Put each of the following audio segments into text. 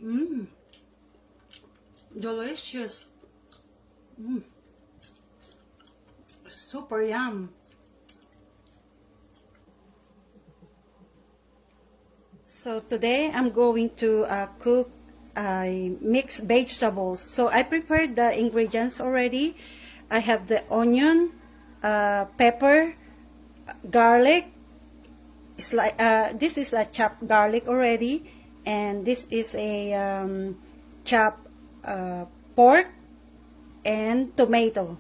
Mmm, delicious. Mmm, super yum. So today I'm going to cook mixed vegetables. So I prepared the ingredients already. I have the onion, pepper, garlic. It's like this is a chopped garlic already, and this is a chopped pork and tomato.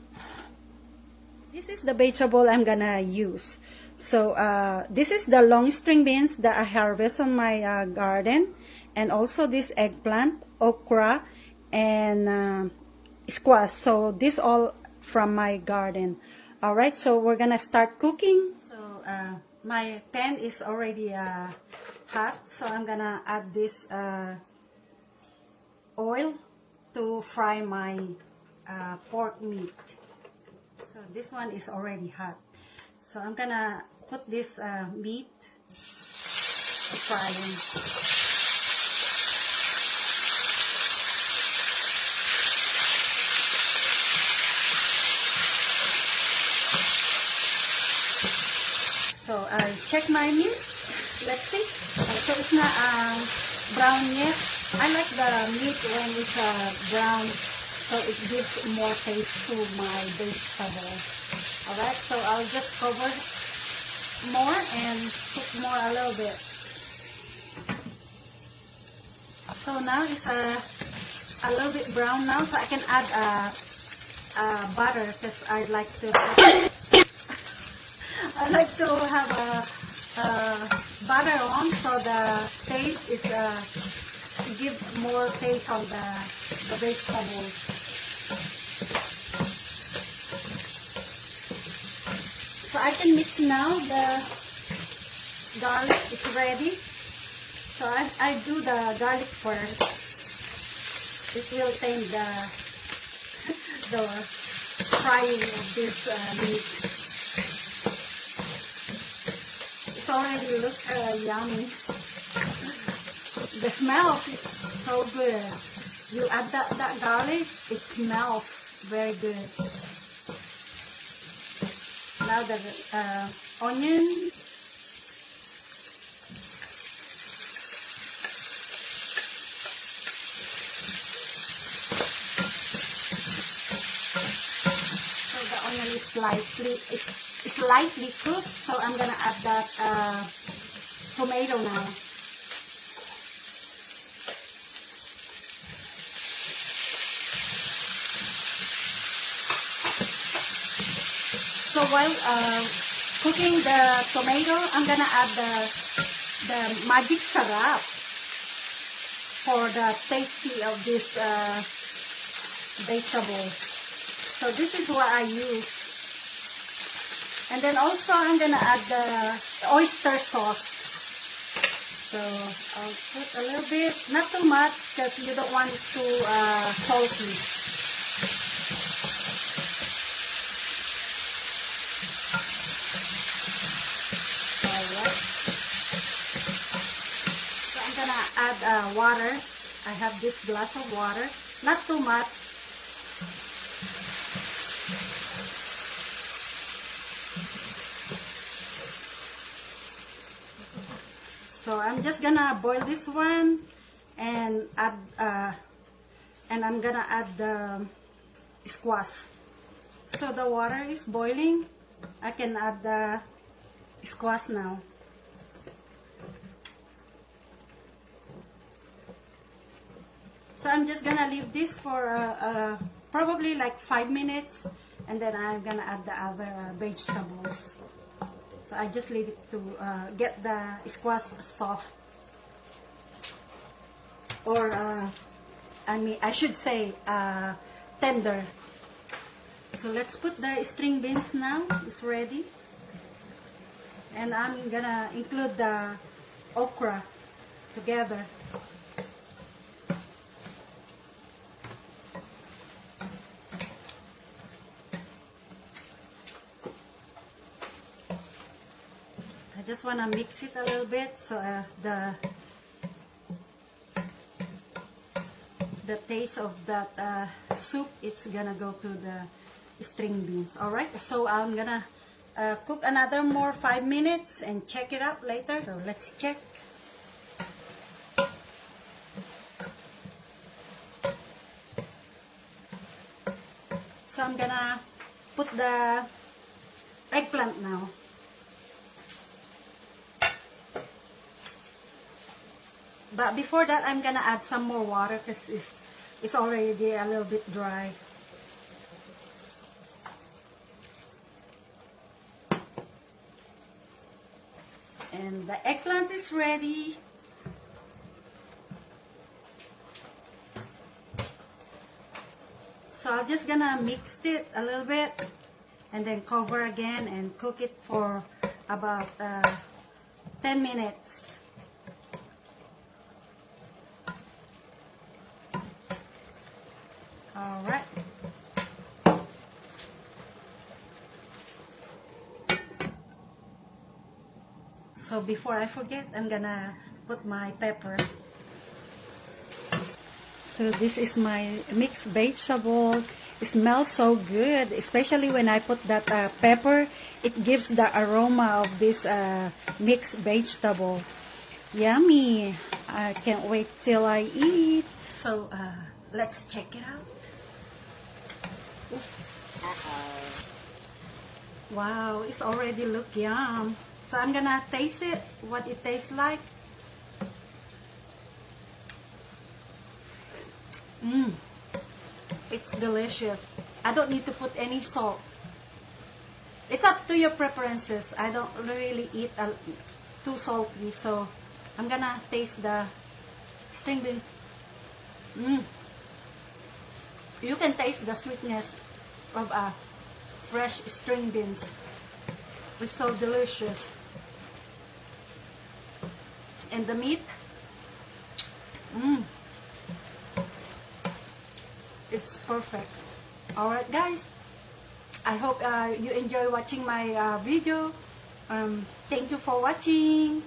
This is the vegetable I'm gonna use. So this is the long string beans that I harvest on my garden, and also this eggplant, okra, and squash. So this all from my garden. All right, so we're gonna start cooking. So my pan is already hot, so I'm gonna add this oil to fry my pork meat. So this one is already hot. So I'm gonna put this meat frying. So I check my meat. Let's see. So it's not brown yet. I like the meat when it's brown, so it gives more taste to my vegetable. Alright, so I'll just cover more and cook more a little bit. So now it's a little bit brown now, so I can add butter, because I like to have butter on, so the taste is give more taste on the vegetables. So I can mix now. The garlic is ready. So I do the garlic first. It will tame the frying of this meat. It already looks yummy. The smell is so good. You add that garlic, it smells very good. Now the onion. So the onion is slightly cooked. So I'm gonna add that tomato now. So while cooking the tomato, I'm gonna add the magic sarap for the tasty of this vegetable. So this is what I use. And then also I'm gonna add the oyster sauce. So I'll put a little bit, not too much, because you don't want it too salty. Add water. I have this glass of water, not too much. So I'm just gonna boil this one and add and I'm gonna add the squash. So the water is boiling. I can add the squash now. So I'm just gonna leave this for probably like 5 minutes, and then I'm gonna add the other vegetables. So I just leave it to get the squash soft, or I should say tender. So let's put the string beans now. It's ready, and I'm gonna include the okra together. Just want to mix it a little bit so the the taste of that soup is gonna go to the string beans. Alright, so I'm gonna cook another more 5 minutes and check it out later. So let's check. So I'm gonna put the eggplant now. But before that, I'm gonna add some more water because it's already a little bit dry. And the eggplant is ready. So I'm just gonna mix it a little bit and then cover again and cook it for about 10 minutes. Alright. So before I forget, I'm gonna put my pepper. So this is my mixed vegetable. It smells so good, especially when I put that pepper. It gives the aroma of this mixed vegetable. Yummy! I can't wait till I eat. So let's check it out. Wow, it's already look yum. So I'm gonna taste it, what it tastes like. It's delicious. I don't need to put any salt. It's up to your preferences. I don't really eat too salty, so I'm gonna taste the string beans. You can taste the sweetness of fresh string beans. It's so delicious. And the meat, it's perfect. Alright guys, I hope you enjoy watching my video. Thank you for watching.